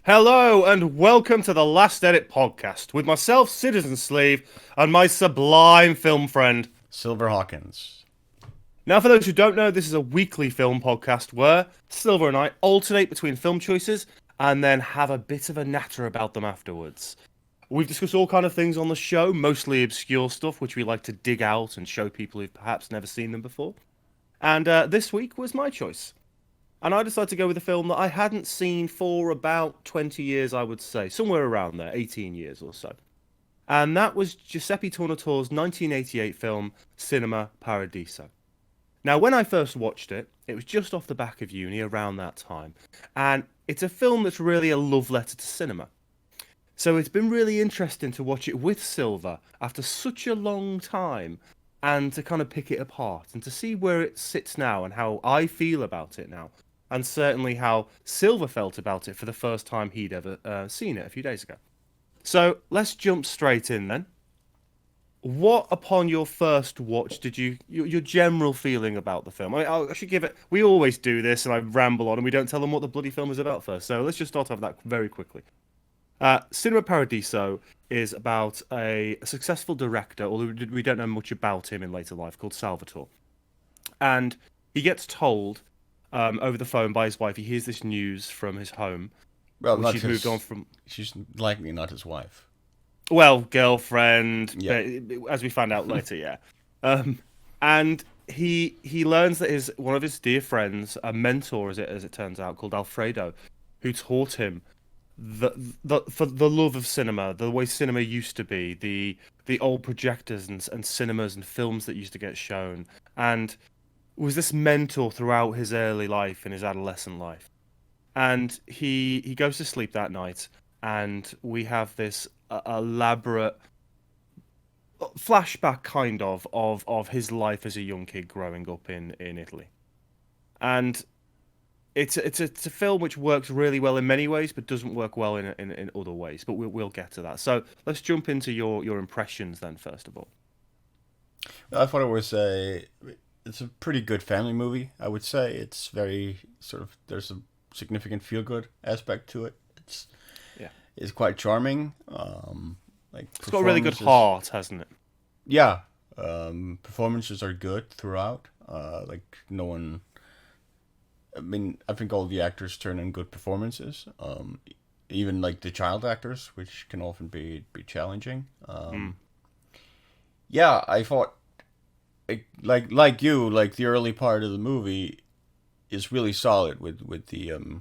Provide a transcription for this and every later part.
Hello and welcome to the Last Edit podcast with myself, Citizen Sleeve, and my sublime film friend. Silver Hawkins. Now, for those who don't know, this is a weekly film podcast where Silver and I alternate between film choices and then have a bit of a natter about them afterwards. We've discussed all kind of things on the show, mostly obscure stuff, which we like to dig out and show people who've perhaps never seen them before. And this week was my choice. And I decided to go with a film that I hadn't seen for about 20 years, I would say, somewhere around there, 18 years or so. And that was Giuseppe Tornatore's 1988 film, Cinema Paradiso. Now, when I first watched it, it was just off the back of uni around that time. And it's a film that's really a love letter to cinema. So it's been really interesting to watch it with Silver after such a long time and to kind of pick it apart and to see where it sits now and how I feel about it now. And certainly how Silver felt about it for the first time he'd ever seen it a few days ago. So let's jump straight in then. What, upon your first watch, did your general feeling about the film? I should give it. We always do this, and I ramble on, and we don't tell them what the bloody film is about first. So let's just start off that very quickly. Cinema Paradiso is about a successful director, although we don't know much about him in later life, called Salvatore. And he gets told over the phone by his wife. He hears this news from his home, Well, which not he's moved on his. from. She's likely not his wife. Well, girlfriend, Yeah. as we find out later, yeah. And he learns that his one of his dear friends, a mentor, as it turns out, called Alfredo, who taught him for the love of cinema, the way cinema used to be, the old projectors and cinemas and films that used to get shown, and was this mentor throughout his early life and his adolescent life. And he goes to sleep that night, and we have this elaborate flashback kind of his life as a young kid growing up in Italy. And it's a film which works really well in many ways, but doesn't work well in other ways. But we'll get to that. So let's jump into your impressions then, first of all. I thought it's a pretty good family movie. I would say it's very sort of there's a significant feel good aspect to it. Yeah, It's quite charming. Like it's got a really good performances. heart, hasn't it? Yeah. Performances are good throughout. Like no one. I mean, I think all the actors turn in good performances. Even like the child actors, which can often be challenging. Mm. Yeah, I thought like you, like the early part of the movie is really solid with the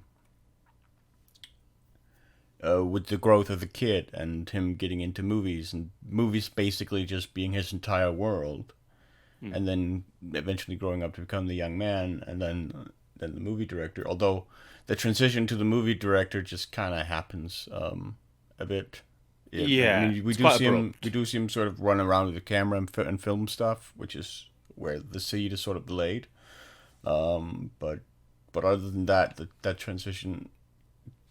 growth of the kid and him getting into movies and movies basically just being his entire world, Mm. and then eventually growing up to become the young man and then the movie director. Although the transition to the movie director just kind of happens a bit. Yeah, I Yeah, mean, it's quite abrupt. we do see him sort of run around with the camera and film stuff, which is where the seed is sort of laid. But other than that, that transition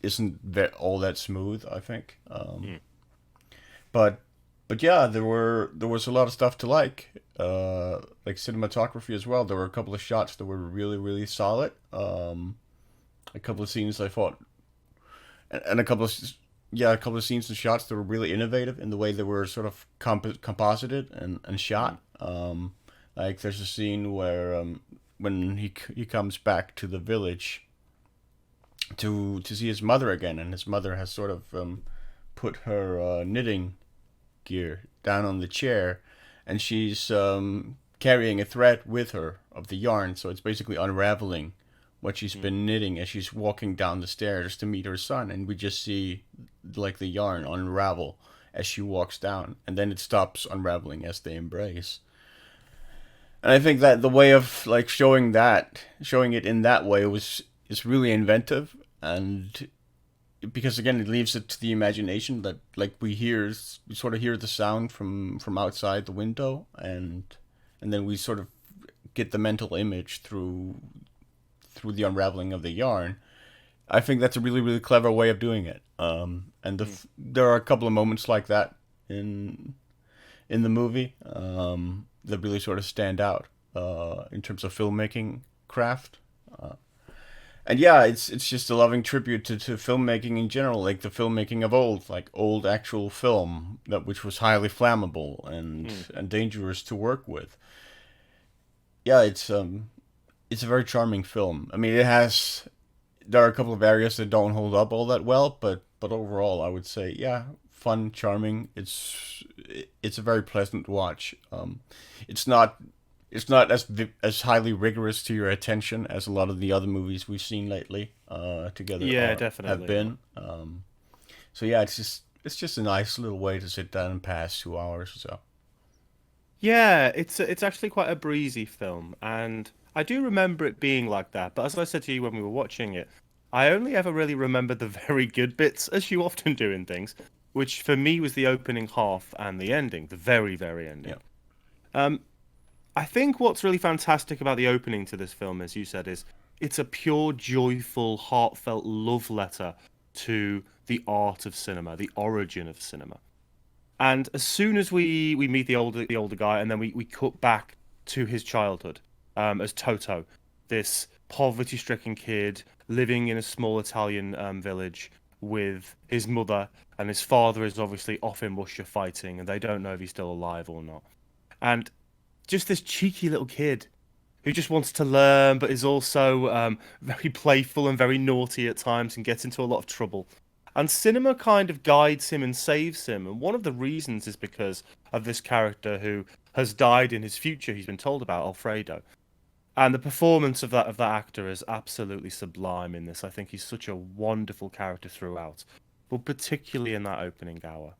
isn't all that smooth, I think. Mm. But yeah, there was a lot of stuff to like cinematography as well. There were a couple of shots that were really solid. A couple of scenes I thought, and a couple of scenes and shots that were really innovative in the way they were sort of composited and shot. Like there's a scene where when he comes back to the village to see his mother again, and his mother has sort of put her knitting gear down on the chair, and she's carrying a thread with her of the yarn, so it's basically unraveling what she's Mm. been knitting as she's walking down the stairs to meet her son, and we just see like the yarn unravel as she walks down, and then it stops unraveling as they embrace. And I think that the way of like showing it in that way was is really inventive, and because again it leaves it to the imagination that like we sort of hear the sound from outside the window, and then we sort of get the mental image through the unraveling of the yarn. I think that's a really clever way of doing it. And Mm. there are a couple of moments like that in the movie that really sort of stand out in terms of filmmaking craft. and yeah, it's just a loving tribute to filmmaking in general, like the filmmaking of old, like old actual film that which was highly flammable Mm. and dangerous to work with. Yeah, it's a very charming film. I mean, it has there are a couple of areas that don't hold up all that well, but overall, I would say yeah, fun, charming. It's a very pleasant watch. It's not it's not as highly rigorous to your attention as a lot of the other movies we've seen lately together Yeah, are have definitely. been. So yeah, it's just a nice little way to sit down and pass 2 hours or so. Yeah, it's actually quite a breezy film, and I do remember it being like that. But as I said to you when we were watching it, I only ever really remember the very good bits, as you often do in things, which for me was the opening half and the ending, the very, very ending. Yeah, Um, I think what's really fantastic about the opening to this film, as you said, is it's a pure, joyful, heartfelt love letter to the art of cinema, the origin of cinema. And as soon as we meet the older guy, and then we cut back to his childhood, as Toto, this poverty-stricken kid living in a small Italian village with his mother, and his father is obviously off in Russia fighting, and they don't know if he's still alive or not. And just this cheeky little kid who just wants to learn, but is also very playful and very naughty at times and gets into a lot of trouble. And cinema kind of guides him and saves him. And one of the reasons is because of this character who has died in his future, he's been told about, Alfredo. And the performance of that actor is absolutely sublime in this. I think he's such a wonderful character throughout, but particularly in that opening hour.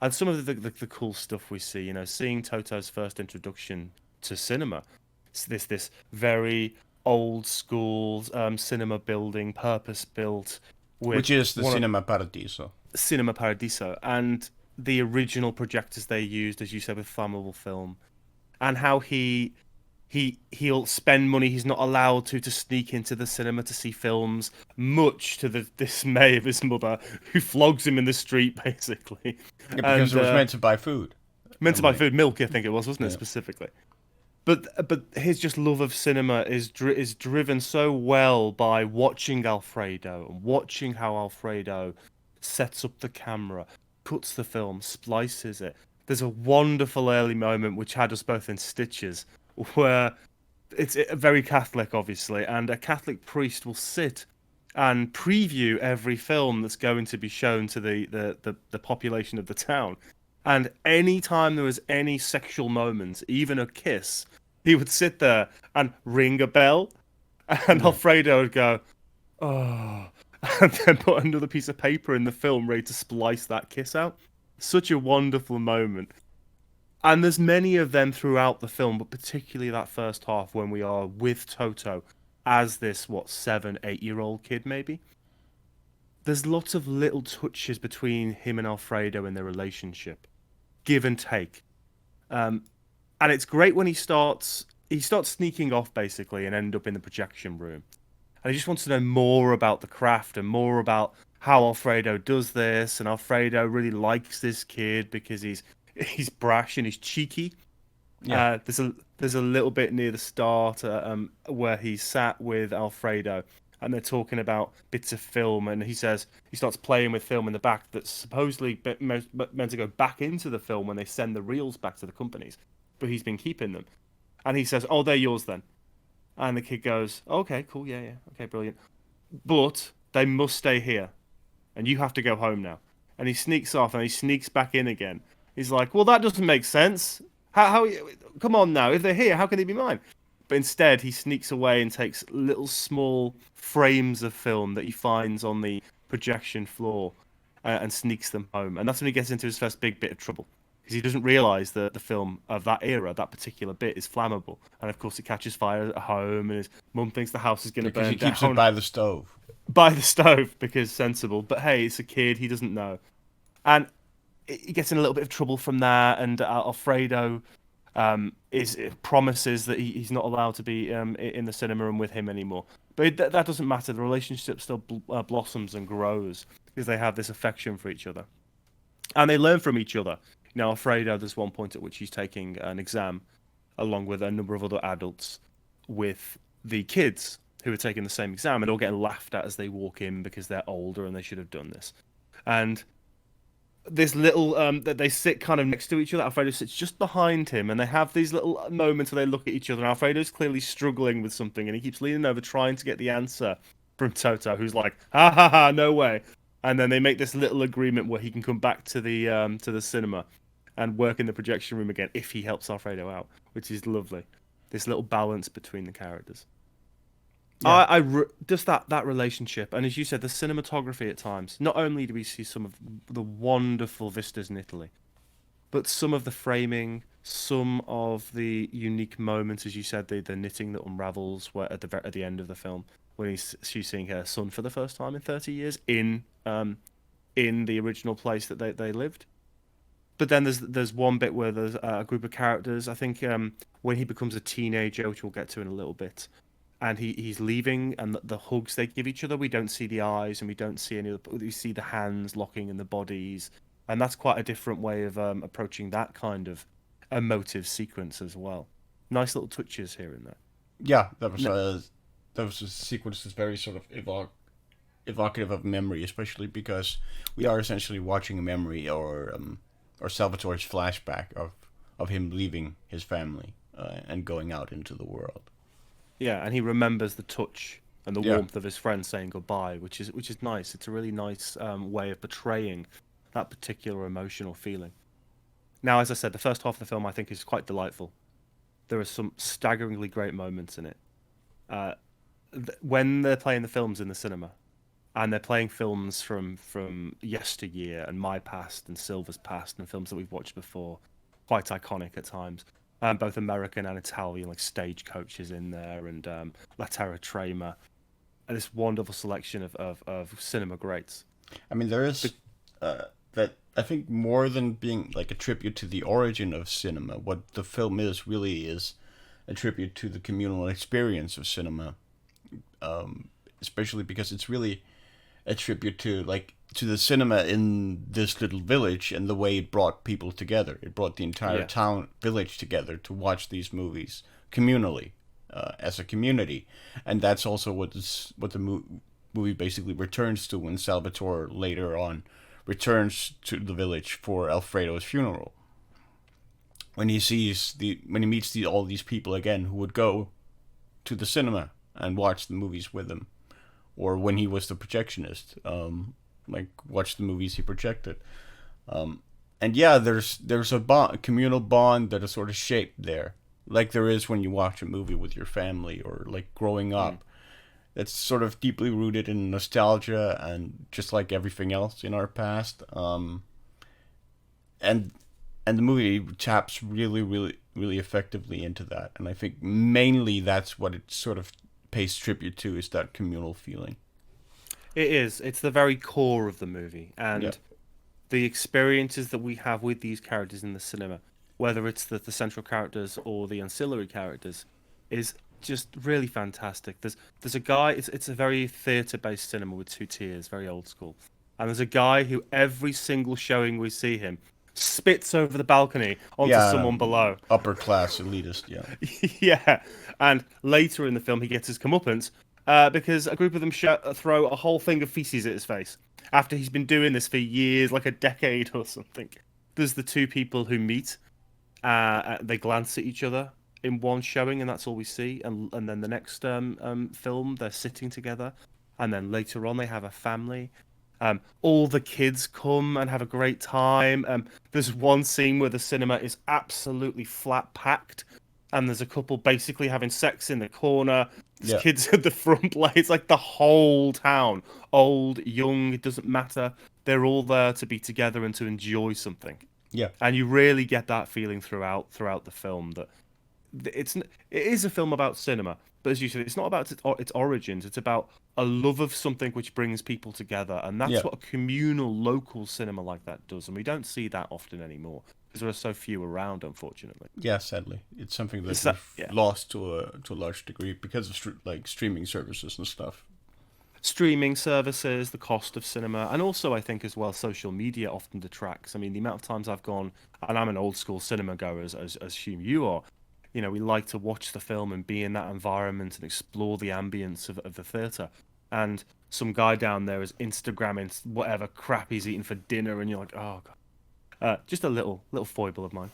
And some of the cool stuff we see, seeing Toto's first introduction to cinema, it's this very old school cinema building, purpose built which with is the one of Cinema Paradiso. Cinema Paradiso and the original projectors they used, as you said, with flammable film, and how he'll spend money he's not allowed to sneak into the cinema to see films, much to the dismay of his mother, who flogs him in the street basically, Yeah, because and it was meant to buy food meant and to buy like food, milk, I think it was, wasn't it, yeah. specifically? But his just love of cinema is driven so well by watching Alfredo and watching how Alfredo sets up the camera, cuts the film, splices it. There's a wonderful early moment which had us both in stitches, where it's very Catholic, obviously, and a Catholic priest will sit and preview every film that's going to be shown to the population of the town. And any time there was any sexual moment, even a kiss, he would sit there and ring a bell, and Yeah. Alfredo would go, "Oh," and then put another piece of paper in the film ready to splice that kiss out. Such a wonderful moment. And there's many of them throughout the film, but particularly that first half when we are with Toto as this, what, 7, 8 year old kid, maybe? There's lots of little touches between him and Alfredo in their relationship, give and take. Um, and it's great when he starts sneaking off basically and end up in the projection room. And he just wants to know more about the craft and more about how Alfredo does this. And Alfredo really likes this kid because he's brash and he's cheeky. Yeah. There's a little bit near the start where he's sat with Alfredo and they're talking about bits of film, and he starts playing with film in the back that's supposedly meant to go back into the film when they send the reels back to the companies, but he's been keeping them. And he says, "Oh, they're yours then." And the kid goes, "Okay, cool, yeah, yeah, okay, brilliant. But they must stay here, and you have to go home now." And he sneaks off, and he sneaks back in again. He's like, "Well, that doesn't make sense. How? Come on now. If they're here, how can they be mine?" But instead, he sneaks away and takes little small frames of film that he finds on the projection floor, and sneaks them home. And that's when he gets into his first big bit of trouble. Because he doesn't realise that the film of that era, that particular bit, is flammable. And of course, it catches fire at home, and his mum thinks the house is going to Because he burn keeps it down by the stove. by the stove because sensible. But hey, it's a kid; he doesn't know, and he gets in a little bit of trouble from that. And Alfredo is promises that he's not allowed to be in the cinema and with him anymore. But that doesn't matter. The relationship still blossoms and grows because they have this affection for each other, and they learn from each other. Alfredo, there's one point at which he's taking an exam along with a number of other adults with the kids who are taking the same exam and all getting laughed at as they walk in because they're older and they should have done this. And this little that they sit kind of next to each other. Alfredo sits just behind him, and they have these little moments where they look at each other. And Alfredo's clearly struggling with something, and he keeps leaning over trying to get the answer from Toto, who's like, "Ha ha ha, no way!" And then they make this little agreement where he can come back to the cinema and work in the projection room again if he helps Alfredo out, which is lovely. This little balance between the characters. Yeah. Just that relationship, and as you said, the cinematography at times. Not only do we see some of the wonderful vistas in Italy, but some of the framing, some of the unique moments, as you said, the knitting that unravels, where at the end of the film, when she's seeing her son for the first time in 30 years in the original place that they lived. But then there's one bit where there's a group of characters. I think when he becomes a teenager, which we'll get to in a little bit, and he's leaving, and the hugs they give each other, we don't see the eyes, and we don't see any of the, we see the hands locking and the bodies, and that's quite a different way of approaching that kind of emotive sequence as well. Nice little touches here and there. Yeah, No, that was a sequence that's very sort of evocative of memory, especially because we are essentially watching a memory or Salvatore's flashback of him leaving his family and going out into the world. yeah, and he remembers the touch and the Yeah, warmth of his friend saying goodbye, which is nice. It's a really nice way of portraying that particular emotional feeling. Now, as I said, the first half of the film I think is quite delightful. There are some staggeringly great moments in it. Uh, when they're playing the films in the cinema, and they're playing films from yesteryear and my past and Silver's past and films that we've watched before, quite iconic at times. Both American and Italian, like Stagecoach is in there, and La Terra Trema, and this wonderful selection of cinema greats. I mean there The, is that I think more than being like a tribute to the origin of cinema, what the film is really is a tribute to the communal experience of cinema, especially because it's really a tribute to to the cinema in this little village and the way it brought people together. It brought the entire yeah, town village together to watch these movies communally, as a community, and that's also what the movie basically returns to when Salvatore later on returns to the village for Alfredo's funeral. When he meets all these people again who would go to the cinema and watch the movies with him, or when he was the projectionist, watch the movies he projected. And yeah, there's a communal bond that is sort of shaped there, like there is when you watch a movie with your family or like growing mm, up. That's sort of deeply rooted in nostalgia and just like everything else in our past. And and the movie taps really, really, really effectively into that. And I think mainly that's what it sort of pays tribute to is that communal feeling. it is. It's the very core of the movie, Yeah, and the experiences that we have with these characters in the cinema, whether it's the central characters or the ancillary characters, is just really fantastic. There's a guy. It's a very theatre based cinema with two tiers, very old school. And there's a guy who every single showing we see him spits over the balcony onto yeah, someone below. upper class elitist. Yeah, Yeah, and later in the film he gets his comeuppance because a group of them throw a whole thing of feces at his face after he's been doing this for years, like a decade or something. There's the two people who meet. They glance at each other in one showing, and that's all we see. And then the next film, they're sitting together, and then later on they have a family. All the kids come and have a great time. There's one scene where the cinema is absolutely flat packed, and there's a couple basically having sex in the corner. There's yeah, kids at the front. Like it's like the whole town, old, young, it doesn't matter. They're all there to be together and to enjoy something. yeah, And you really get that feeling throughout the film that it is a film about cinema, but as you said, it's not about its origins. It's about a love of something which brings people together, and that's yeah, what a communal local cinema like that does. And we don't see that often anymore because there are so few around, unfortunately. yeah. Sadly, it's something that we've Yeah, lost to a large degree because of streaming services and stuff. streaming services, the cost of cinema, and also I think as well social media often detracts. I mean, the amount of times I've gone, and I'm an old school cinema goer as Hume you are, we like to watch the film and be in that environment and explore the ambience of the theatre. And some guy down there is Instagramming whatever crap he's eating for dinner, and you're like, oh god. Just a little foible of mine.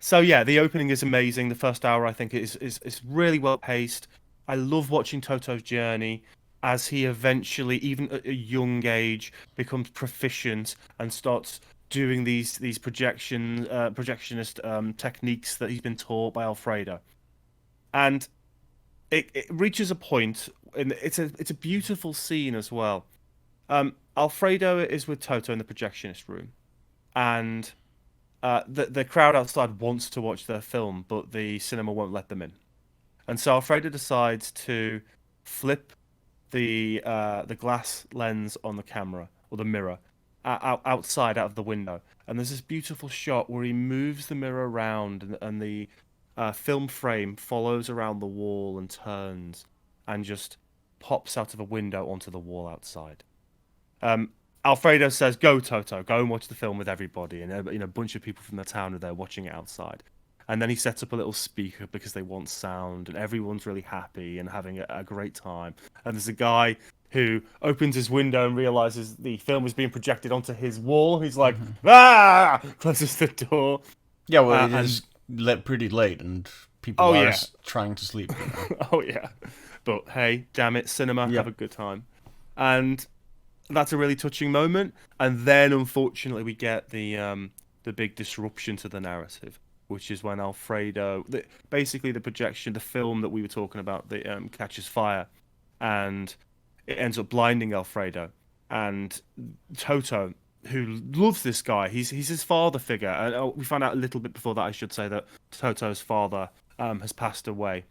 So yeah, the opening is amazing. The first hour, I think, is really well paced. I love watching Toto's journey as he eventually, even at a young age, becomes proficient and starts doing these projectionist techniques that he's been taught by Alfredo. And it reaches a point, and it's a beautiful scene as well. Alfredo is with Toto in the projectionist room, and the crowd outside wants to watch their film, but the cinema won't let them in. And so Alfredo decides to flip the glass lens on the camera or the mirror outside out of the window. And there's this beautiful shot where he moves the mirror around, and the film frame follows around the wall and turns and just pops out of a window onto the wall outside. Um, Alfredo says, "Go, Toto, go and watch the film with everybody." And a bunch of people from the town are there watching it outside. And then he sets up a little speaker because they want sound, and everyone's really happy and having a great time. And there's a guy who opens his window and realizes the film is being projected onto his wall. He's like, "Ah!" Closes the door. Yeah, well, it And is pretty late, and people oh are yeah, trying to sleep. oh yeah. But hey, damn it, cinema, have Yep. a good time. And that's a really touching moment. And then, unfortunately, we get the big disruption to the narrative, which is when Alfredo, basically the projection, the film that we were talking about, that catches fire, and it ends up blinding Alfredo. And Toto, who loves this guy, he's his father figure. And we found out a little bit before that, I should say, that Toto's father has passed away.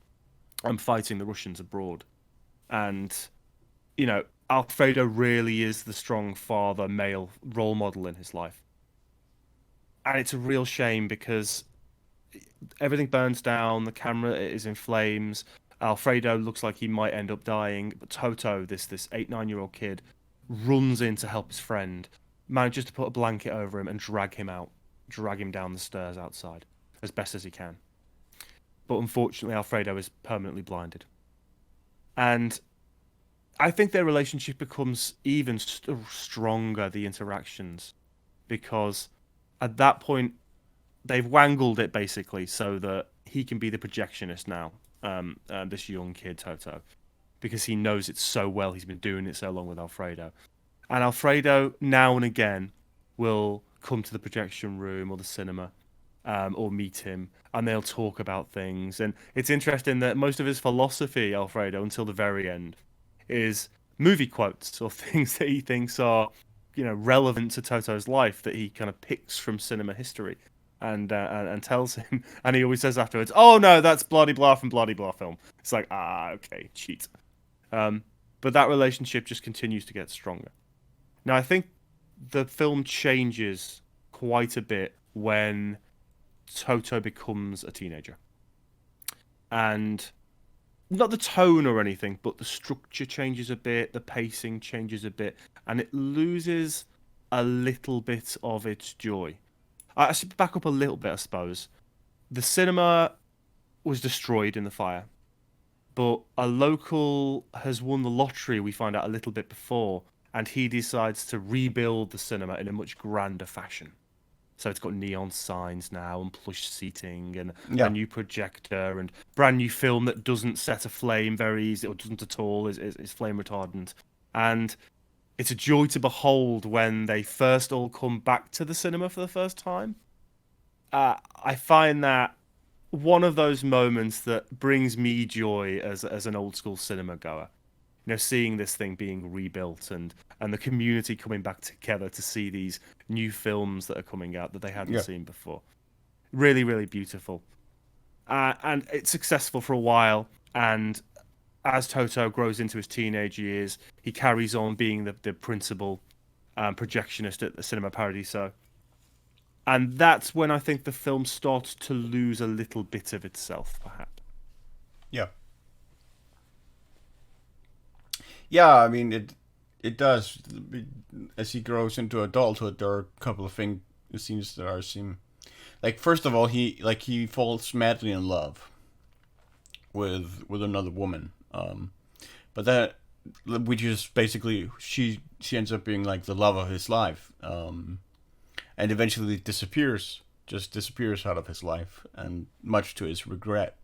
Fighting the Russians abroad, and Alfredo really is the strong father male role model in his life. And it's a real shame because everything burns down, the camera is in flames. Alfredo looks like he might end up dying, but Toto, this 8, 9 year old kid, runs in to help his friend, manages to put a blanket over him and drag him down the stairs outside as best as he can. But unfortunately, Alfredo is permanently blinded. And I think their relationship becomes even stronger, the interactions, because at that point they've wangled it basically so that he can be the projectionist now, this young kid Toto, because he knows it so well. He's been doing it so long with Alfredo, and Alfredo now and again will come to the projection room or the cinema, or meet him, and they'll talk about things. And it's interesting that most of his philosophy, Alfredo, until the very end, is movie quotes or things that he thinks are, relevant to Toto's life that he kind of picks from cinema history, and tells him. And he always says afterwards, "Oh no, that's bloody blah from bloody blah film." It's like, okay, cheat. But that relationship just continues to get stronger. Now I think the film changes quite a bit when Toto becomes a teenager, and not the tone or anything, but the structure changes a bit, the pacing changes a bit, and it loses a little bit of its joy. I should back up a little bit, I suppose. The cinema was destroyed in the fire, but a local has won the lottery, we find out a little bit before, and he decides to rebuild the cinema in a much grander fashion. So it's got neon signs now and plush seating and a Yeah. new projector and brand new film that doesn't set aflame very easy, or doesn't at all, is flame retardant. And it's a joy to behold when they first all come back to the cinema for the first time. I find that one of those moments that brings me joy as an old school cinema goer. Seeing this thing being rebuilt, and the community coming back together to see these new films that are coming out that they hadn't Yeah. seen before. Really, really beautiful. And it's successful for a while. And as Toto grows into his teenage years, he carries on being the principal projectionist at the Cinema Paradiso. And that's when I think the film starts to lose a little bit of itself, perhaps. Yeah. Yeah, I mean it does. As he grows into adulthood, there are a couple of scenes that seem like first of all, he falls madly in love with another woman. But that, which is basically she ends up being like the love of his life. And eventually disappears, just disappears out of his life, and much to his regret.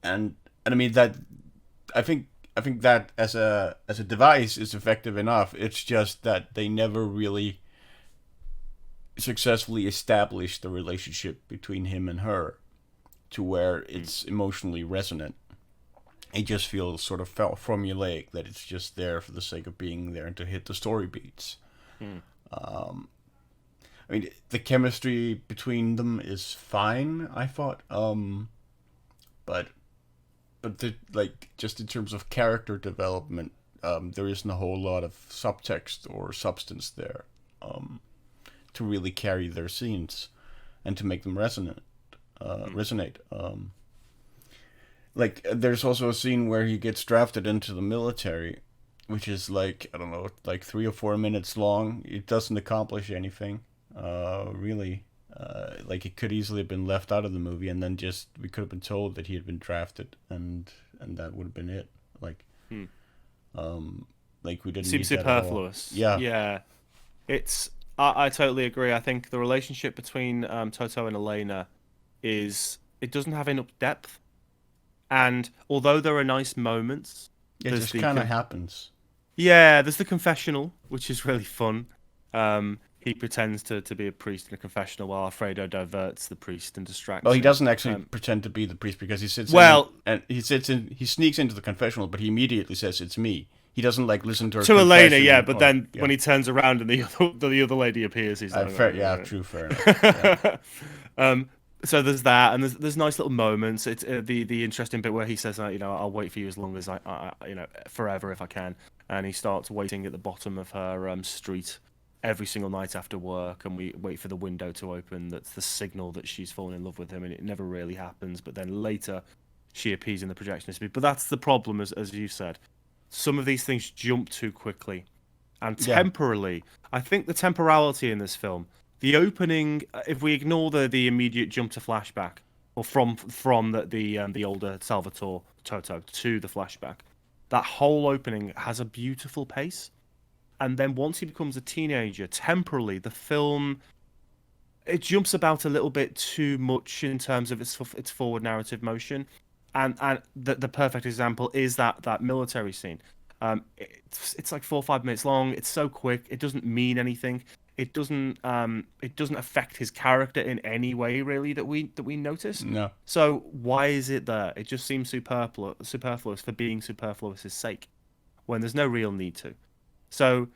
And I mean that I think that as a device is effective enough. It's just that they never really successfully established the relationship between him and her to where it's emotionally resonant. It just feels sort of formulaic, that it's just there for the sake of being there and to hit the story beats. Mm. I mean, the chemistry between them is fine, I thought. But like, just in terms of character development, there isn't a whole lot of subtext or substance there, to really carry their scenes and to make them resonate. Like, there's also a scene where he gets drafted into the military, which is like, I don't know, like 3 or 4 minutes long. It doesn't accomplish anything, really. Like, it could easily have been left out of the movie, and then just we could have been told that he had been drafted, and that would have been it. Like, like we didn't Seems need that at all. superfluous. Yeah, Yeah, it's. I totally agree. I think the relationship between Toto and Elena is it doesn't have enough depth, and although there are nice moments, it there's just the kind of happens. yeah, there's the confessional, which is really fun. He pretends to be a priest in a confessional while Alfredo diverts the priest and Well, distracts he him. doesn't actually Um, pretend to be the priest, because he sits in well, and he sneaks into the confessional, but he immediately says it's me. He doesn't like listen to her to Elena, yeah, confession. but Or, then yeah, when he turns around and the other lady appears, he's like, fair, yeah, true, fair enough. Yeah, um, so there's that, and there's nice little moments. It's the interesting bit where he says, I'll wait for you as long as forever if I can, and he starts waiting at the bottom of her street every single night after work, and we wait for the window to open. That's the signal that she's fallen in love with him, and it never really happens. But then later, she appears in the projectionist bit. But that's the problem, as you said. Some of these things jump too quickly, and yeah, temporally. I think the temporality in this film, the opening, if we ignore the immediate jump to flashback, or from the older Salvatore Toto to the flashback, that whole opening has a beautiful pace. And then once he becomes a teenager, temporally, the film it jumps about a little bit too much in terms of its forward narrative motion, and the perfect example is that military scene. It's like 4 or 5 minutes long. It's so quick. It doesn't mean anything. It doesn't affect his character in any way really that we notice. no, So why is it there? It just seems superfluous for being superfluous' sake, when there's no real need to. So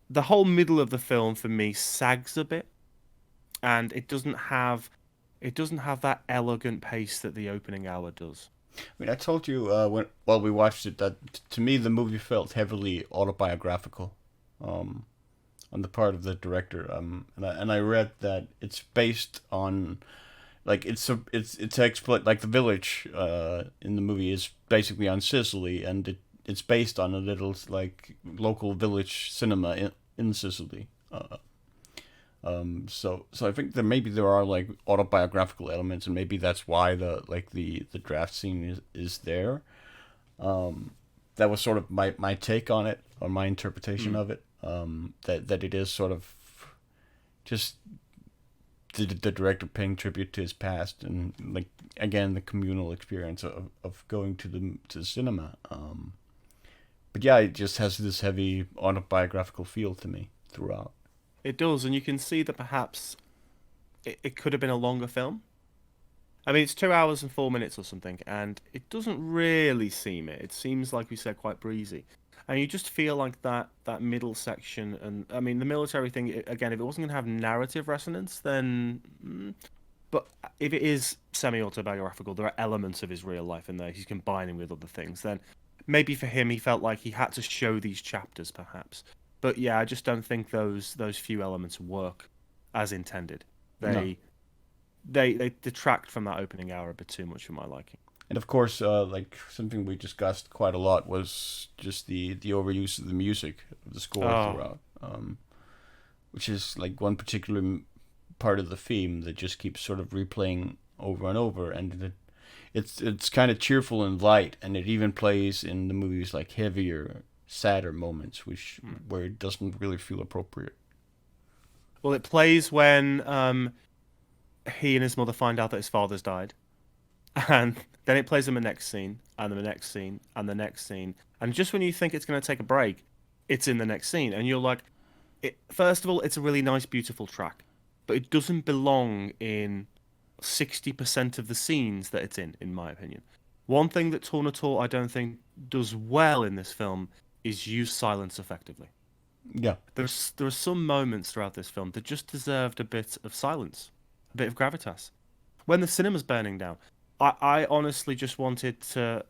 the whole middle of the film for me sags a bit, and it doesn't have that elegant pace that the opening hour does. I mean, I told you when while we watched it that to me the movie felt heavily autobiographical, um, on the part of the director. And I read that it's based on, like, it takes place, like, the village in the movie is basically on Sicily, and it's based on a little, like, local village cinema in Sicily. So I think that maybe there are, like, autobiographical elements, and maybe that's why the draft scene is there. That was sort of my take on it, or my interpretation of it. That it is sort of just the director paying tribute to his past, and, like, again, the communal experience of going to the cinema. But yeah, it just has this heavy autobiographical feel to me throughout. It does, and you can see that perhaps it could have been a longer film. I mean, it's 2 hours and 4 minutes or something, and it doesn't really seem it. It seems, like we said, quite breezy. And you just feel like that middle section, and I mean, the military thing, again, if it wasn't going to have narrative resonance, then. But if it is semi-autobiographical, there are elements of his real life in there. He's combining with other things. Then maybe for him, he felt like he had to show these chapters, perhaps. But yeah, I just don't think those few elements work as intended. No. They detract from that opening hour a bit too much for my liking. And of course, like, something we discussed quite a lot was just the overuse of the music of the score Oh, throughout, which is, like, one particular part of the theme that just keeps sort of replaying over and over, and it's kind of cheerful and light, and it even plays in the movies like heavier, sadder moments, which where it doesn't really feel appropriate. Well, it plays when he and his mother find out that his father's died, and then it plays in the next scene, and then the next scene, and the next scene, and just when you think it's going to take a break, it's in the next scene, and you're like, first of all, it's a really nice, beautiful track, but it doesn't belong in 60% of the scenes that it's in my opinion. One thing that Tornatore I don't think does well in this film is use silence effectively. Yeah, There are some moments throughout this film that just deserved a bit of silence, a bit of gravitas. When the cinema's burning down, I honestly just wanted to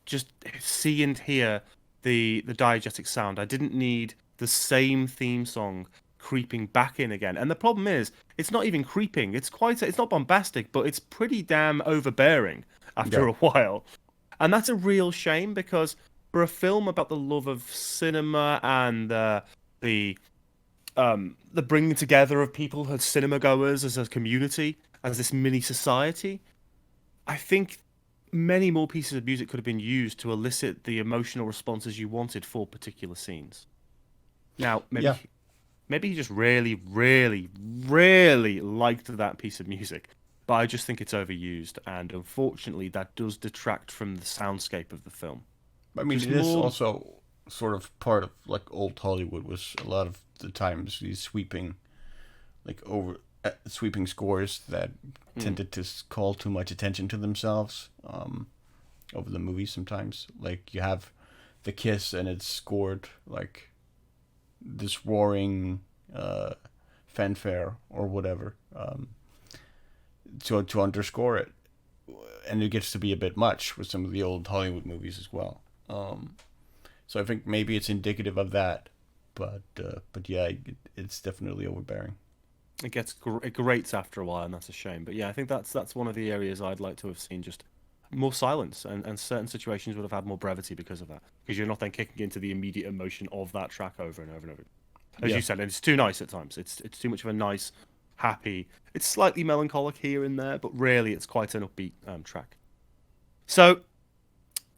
just see and hear the diegetic sound. I didn't need the same theme song creeping back in again. And the problem is, it's not even creeping. It's not bombastic, but it's pretty damn overbearing after yeah, a while. And that's a real shame because for a film about the love of cinema and the the bringing together of people as cinema goers, as a community, as this mini society, I think many more pieces of music could have been used to elicit the emotional responses you wanted for particular scenes. Now, yeah. maybe he just really, really, really liked that piece of music, but I just think it's overused, and unfortunately, that does detract from the soundscape of the film. I mean, Just it is more, also sort of part of like old Hollywood was a lot of the times these sweeping, like over sweeping scores that mm, tended to call too much attention to themselves over the movie. Sometimes, like you have the kiss and it's scored like this roaring fanfare or whatever to underscore it, and it gets to be a bit much with some of the old Hollywood movies as well. So I think maybe it's indicative of that, but yeah, it's definitely overbearing. it grates after a while, and that's a shame. But yeah, I think that's one of the areas I'd like to have seen just more silence, and certain situations would have had more brevity because of that. Because you're not then kicking into the immediate emotion of that track over and over and over. As Yeah, you said, and it's too nice at times. It's too much of a nice, happy. It's slightly melancholic here and there, but really it's quite an upbeat track.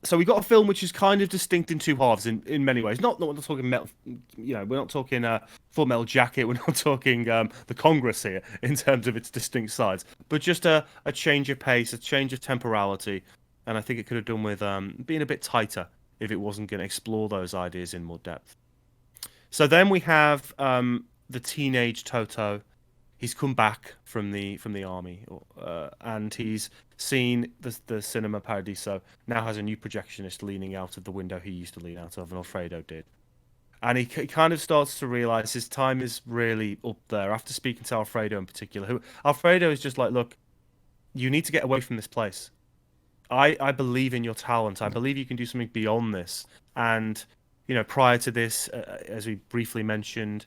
So we got a film which is kind of distinct in two halves in many ways. Not we're not talking metal, we're not talking Full Metal Jacket. We're not talking the Congress here in terms of its distinct sides, but just a change of pace, a change of temporality, and I think it could have done with being a bit tighter if it wasn't going to explore those ideas in more depth. So then we have the teenage Toto. He's come back from the army, and he's seen the cinema Paradiso. Now has a new projectionist leaning out of the window he used to lean out of, and Alfredo did. And he kind of starts to realize his time is really up there after speaking to Alfredo in particular. Who Alfredo is just like, look, you need to get away from this place. I believe in your talent. I believe you can do something beyond this. And prior to this, as we briefly mentioned,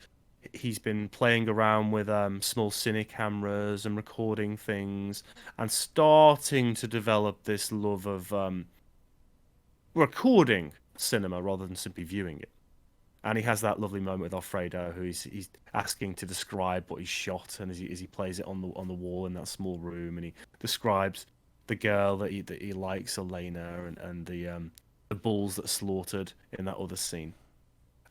he's been playing around with small cine cameras and recording things, and starting to develop this love of recording cinema rather than simply viewing it. And he has that lovely moment with Alfredo, who he's asking to describe what he's shot, and as he plays it on the wall in that small room, and he describes the girl that he likes, Elena, and the bulls that slaughtered in that other scene.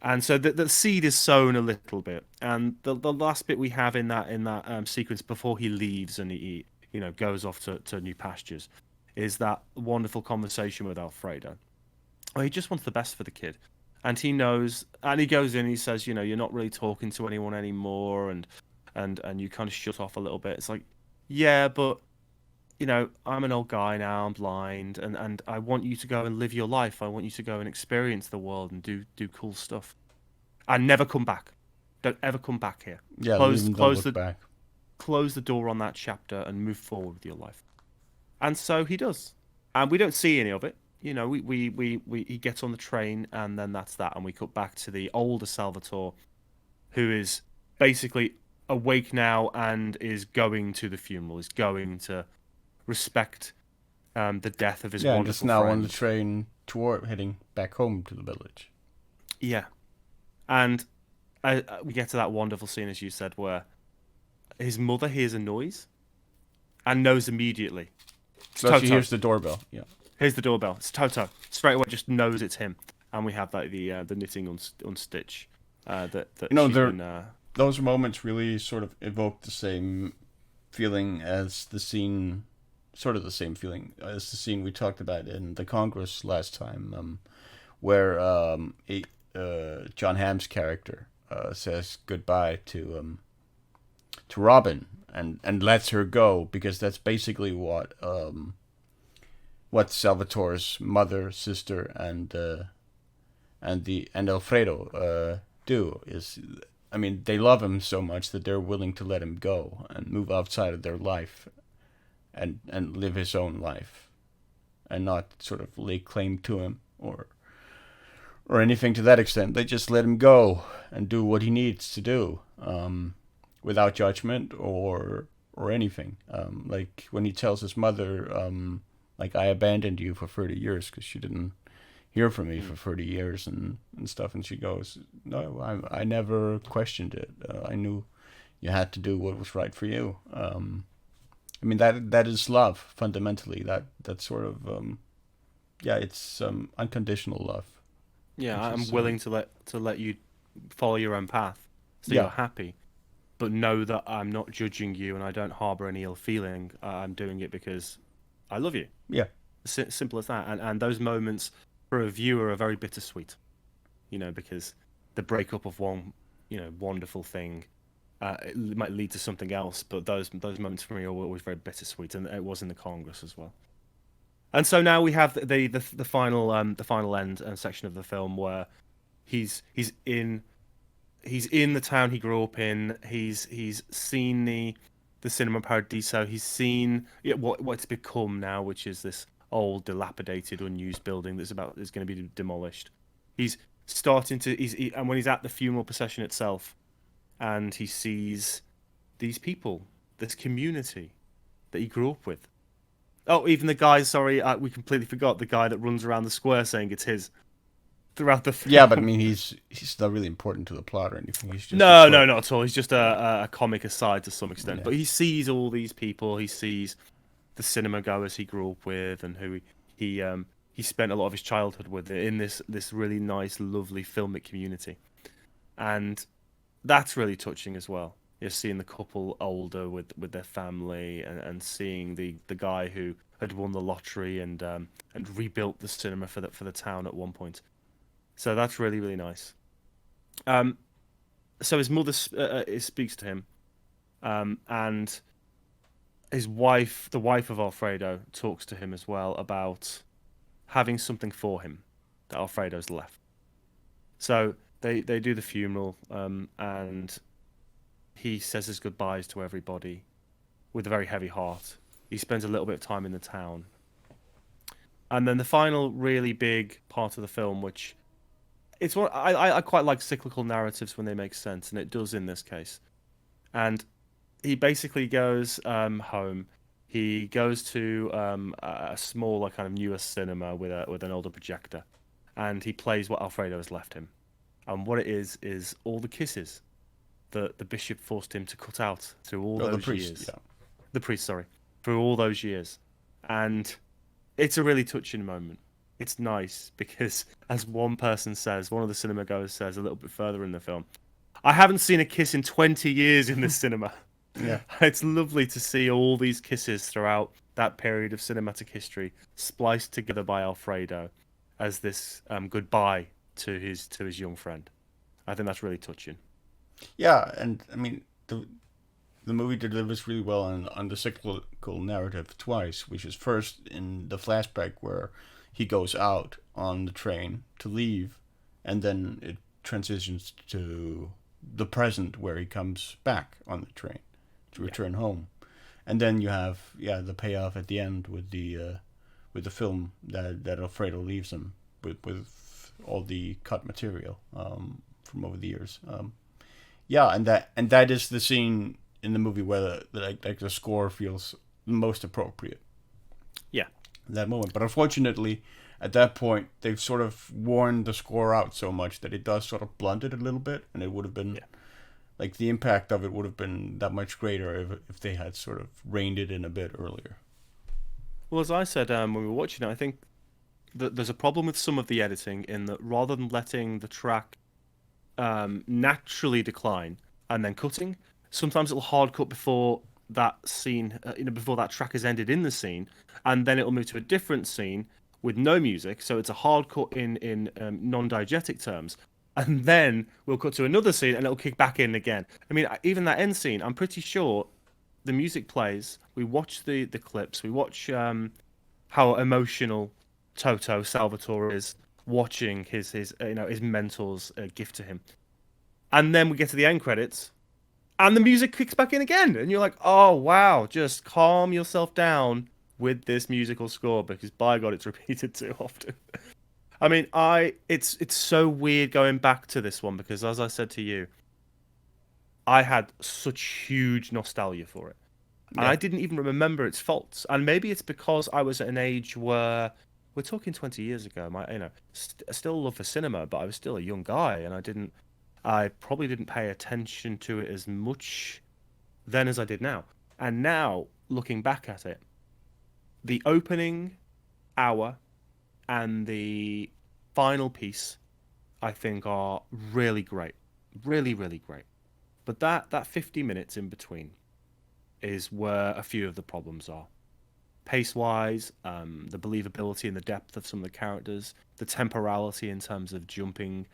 And so the seed is sown a little bit, and the last bit we have in that sequence before he leaves and he goes off to new pastures, is that wonderful conversation with Alfredo. Oh, he just wants the best for the kid, and he knows. And he goes in, and he says, you're not really talking to anyone anymore, and you kind of shut off a little bit. It's like, yeah, but I'm an old guy now. I'm blind, and I want you to go and live your life. I want you to go and experience the world and do cool stuff, and never come back. Don't ever come back here. yeah. Close Even don't close look the back. close the door on that chapter and move forward with your life. And so he does, and we don't see any of it. We he gets on the train, and then that's that, and we cut back to the older Salvatore, who is basically awake now and is going to the funeral. Is going to respect the death of his Yeah, and just wonderful now on the friend. train toward heading back home to the village. Yeah, and we get to that wonderful scene, as you said, where his mother hears a noise and knows immediately. It's So she Toto. hears the doorbell. Yeah. Here's the doorbell. It's Toto. Straight away, just knows it's him. And we have like the knitting unstitch that she's There been. those moments really sort of evoke the same feeling as the scene, sort of the same feeling as the scene we talked about in the Congress last time, where John Hamm's character says goodbye to Robin and lets her go, because that's basically what Salvatore's mother, sister, and Alfredo do. Is, I mean, they love him so much that they're willing to let him go and move outside of their life and live his own life, and not sort of lay claim to him or anything to that extent. They just let him go and do what he needs to do, without judgment or anything. Like when he tells his mother, like, I abandoned you for 30 years because you didn't hear from me for 30 years and stuff. And she goes, no, I never questioned it. I knew you had to do what was right for you. I mean, that is love, fundamentally. That sort of, it's unconditional love. Yeah, Which I'm is, willing to let you follow your own path, so Yeah. you're happy. But know that I'm not judging you, and I don't harbor any ill feeling. I'm doing it because I love you. Yeah. Simple as that. And those moments for a viewer are very bittersweet, because the breakup of one, wonderful thing, it might lead to something else. But those moments for me are always very bittersweet, and it was in the Congress as well. And so now we have the final end section of the film where he's in the town he grew up in. He's seen the cinema Paradiso. He's seen what it's become now, which is this old, dilapidated, unused building is going to be demolished. He's starting to and when he's at the funeral procession itself, and he sees these people, this community that he grew up with. Oh, even the guy. Sorry, we completely forgot the guy that runs around the square saying it's his throughout the film. Yeah, but I mean, he's not really important to the plot or anything. He's just No, not at all. He's just a comic aside to some extent. Yeah. But he sees all these people. He sees the cinema goers he grew up with, and who he spent a lot of his childhood with in this really nice, lovely filmic community, and that's really touching as well. You're seeing the couple older with their family, and seeing the guy who had won the lottery and rebuilt the cinema for the town at one point. So that's really, really nice. Um, so his mother speaks to him, and his wife, the wife of Alfredo, talks to him as well about having something for him that Alfredo's left. So they do the funeral, and he says his goodbyes to everybody with a very heavy heart. He spends a little bit of time in the town. And then the final really big part of the film, which it's what I quite like cyclical narratives when they make sense, and it does in this case. And he basically goes home. He goes to a smaller kind of newer cinema with an older projector, and he plays what Alfredo has left him. And what it is all the kisses that the bishop forced him to cut out through all those the priest, years. yeah. The priest, sorry, through all those years, and it's a really touching moment. It's nice because, as one person says, one of the cinema goers says a little bit further in the film, I haven't seen a kiss in 20 years in this cinema. Yeah. It's lovely to see all these kisses throughout that period of cinematic history spliced together by Alfredo as this goodbye to his young friend. I think that's really touching. Yeah, and I mean, the movie delivers really well on the cyclical narrative twice, which is first in the flashback where he goes out on the train to leave, and then it transitions to the present where he comes back on the train to return home, and then you have the payoff at the end with the film that Alfredo leaves him with all the cut material from over the years. And that is the scene in the movie where the score feels most appropriate. Yeah. In that moment. But unfortunately, at that point, they've sort of worn the score out so much that it does sort of blunt it a little bit, and it would have been like the impact of it would have been that much greater if they had sort of reined it in a bit earlier. Well, as I said when we were watching it, I think that there's a problem with some of the editing in that rather than letting the track naturally decline and then cutting, sometimes it'll hard cut before that scene, before that track has ended in the scene, and then it'll move to a different scene with no music. So it's a hard cut in non-diegetic terms, and then we'll cut to another scene and it'll kick back in again. I mean, even that end scene, I'm pretty sure the music plays. We watch the clips. We watch how emotional Toto Salvatore is watching his mentor's gift to him, and then we get to the end credits, and the music kicks back in again, and you're like, oh wow, just calm yourself down with this musical score because by God, it's repeated too often. I mean, it's so weird going back to this one because as I said to you, I had such huge nostalgia for it. And Yeah. I didn't even remember its faults. And maybe it's because I was at an age where we're talking 20 years ago. Still love for cinema, but I was still a young guy, and I probably didn't pay attention to it as much then as I did now. And now, looking back at it, the opening hour and the final piece, I think, are really great, really, really great. But that 50 minutes in between is where a few of the problems are. Pace wise, the believability and the depth of some of the characters, the temporality in terms of jumping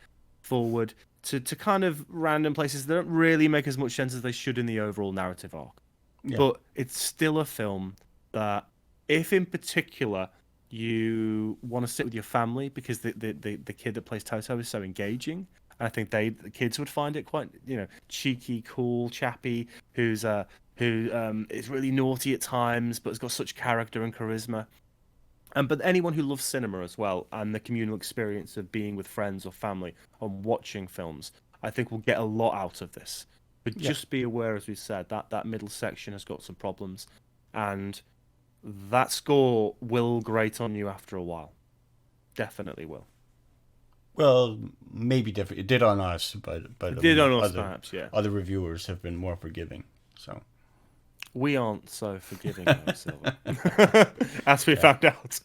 forward to kind of random places that don't really make as much sense as they should in the overall narrative arc. Yeah. But it's still a film that, if in particular you want to sit with your family because the kid that plays Toto is so engaging, I think the kids would find it quite cheeky, cool, chappy, who is really naughty at times, but has got such character and charisma. But anyone who loves cinema as well and the communal experience of being with friends or family and watching films, I think will get a lot out of this. But Yeah. just be aware, as we said, that middle section has got some problems, and that score will grate on you after a while. Definitely will. Well, maybe different. It did on us, but It I did mean, on us, other perhaps, yeah. other reviewers have been more forgiving. So We aren't so forgiving, though, Silver. As we yeah, found out.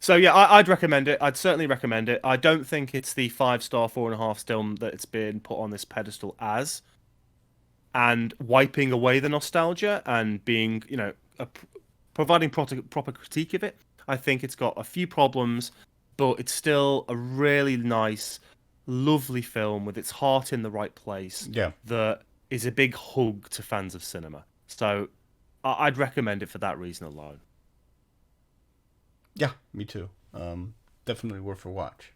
So yeah, I'd recommend it. I'd certainly recommend it. I don't think it's the 5-star, 4.5 film that it's been put on this pedestal as, and wiping away the nostalgia and being, providing proper critique of it. I think it's got a few problems, but it's still a really nice, lovely film with its heart in the right place yeah, that is a big hug to fans of cinema. So I'd recommend it for that reason alone. yeah. Me too. Definitely worth a watch.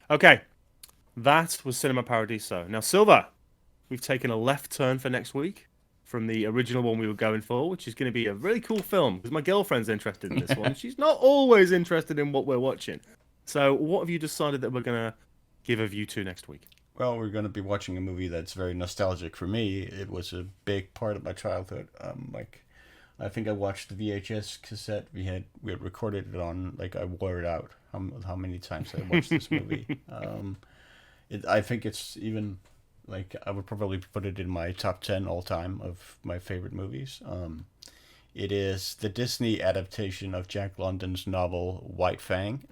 Okay, that was Cinema Paradiso. Now, Silver, we've taken a left turn for next week from the original one we were going for, which is going to be a really cool film because my girlfriend's interested in this one. She's not always interested in what we're watching. So, what have you decided that we're going to give a view to next week? Well, we're going to be watching a movie that's very nostalgic for me. It was a big part of my childhood. Like, I think I watched the VHS cassette we had recorded it on. Like, I wore it out. How many times I watched this movie? I think it's even like I would probably put it in my top 10 all time of my favorite movies. It is the Disney adaptation of Jack London's novel White Fang.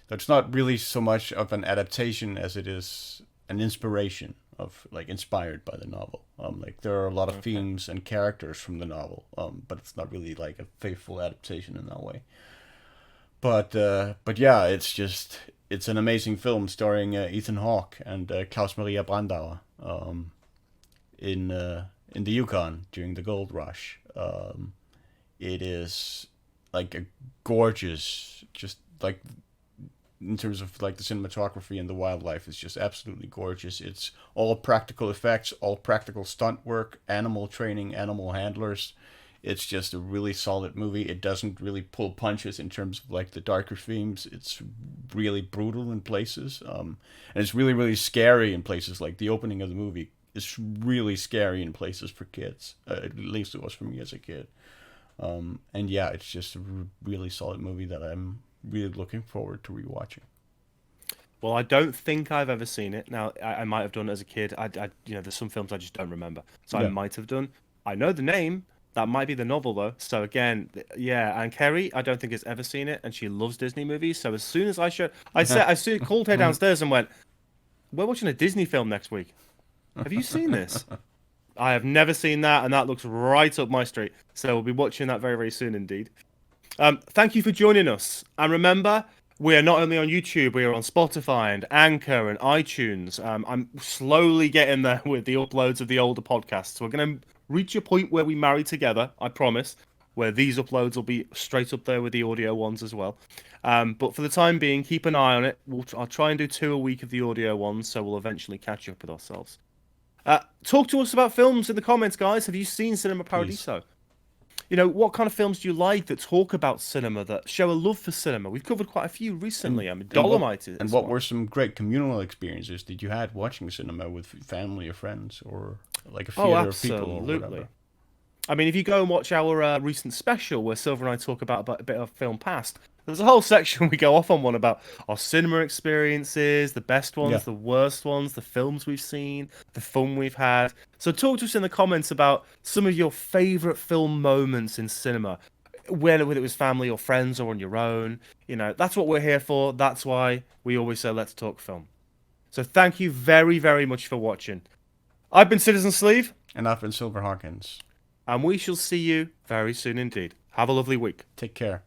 It's not really so much of an adaptation as it is an inspiration of like inspired by the novel. Like there are a lot of Okay. themes and characters from the novel, but it's not really like a faithful adaptation in that way. But yeah, it's an amazing film starring Ethan Hawke and Klaus Maria Brandauer in the Yukon during the gold rush. It is like a gorgeous, just like in terms of like the cinematography and the wildlife, is just absolutely gorgeous. It's all practical effects, all practical stunt work, animal training, animal handlers. It's just a really solid movie. It doesn't really pull punches in terms of like the darker themes. It's really brutal in places, and it's really really scary in places. Like the opening of the movie is really scary in places for kids. At least it was for me as a kid. And yeah, it's just a really solid movie that I'm really looking forward to rewatching. Well, I don't think I've ever seen it. Now, I might have done it as a kid. There's some films I just don't remember, so I Yeah. might have done. I know the name. That might be the novel though. So again, yeah. And Kerry, I don't think has ever seen it, and she loves Disney movies. So as soon as I called her downstairs and went, "We're watching a Disney film next week. Have you seen this?" I have never seen that, and that looks right up my street. So we'll be watching that very, very soon indeed. Thank you for joining us. And remember, we are not only on YouTube, we are on Spotify and Anchor and iTunes. I'm slowly getting there with the uploads of the older podcasts. We're going to reach a point where we marry together, I promise, where these uploads will be straight up there with the audio ones as well. But for the time being, keep an eye on it. I'll try and do 2 a week of the audio ones, so we'll eventually catch up with ourselves. Talk to us about films in the comments, guys. Have you seen Cinema Please. Paradiso? What kind of films do you like that talk about cinema, that show a love for cinema? We've covered quite a few recently. I mean, Dolomite is what one. were some great communal experiences that you had watching cinema with family or friends, or like a Oh, theater of people or absolutely. whatever? I mean, if you go and watch our recent special where Silver and I talk about a bit of film past, there's a whole section we go off on one about our cinema experiences, the best Yeah. ones, the worst ones, the films we've seen, the fun we've had. So talk to us in the comments about some of your favourite film moments in cinema, whether it was family or friends or on your own. That's what we're here for. That's why we always say, let's talk film. So thank you very, very much for watching. I've been Citizen Sleeve, And I've been Silver Hawkins. and we shall see you very soon indeed. Have a lovely week. Take care.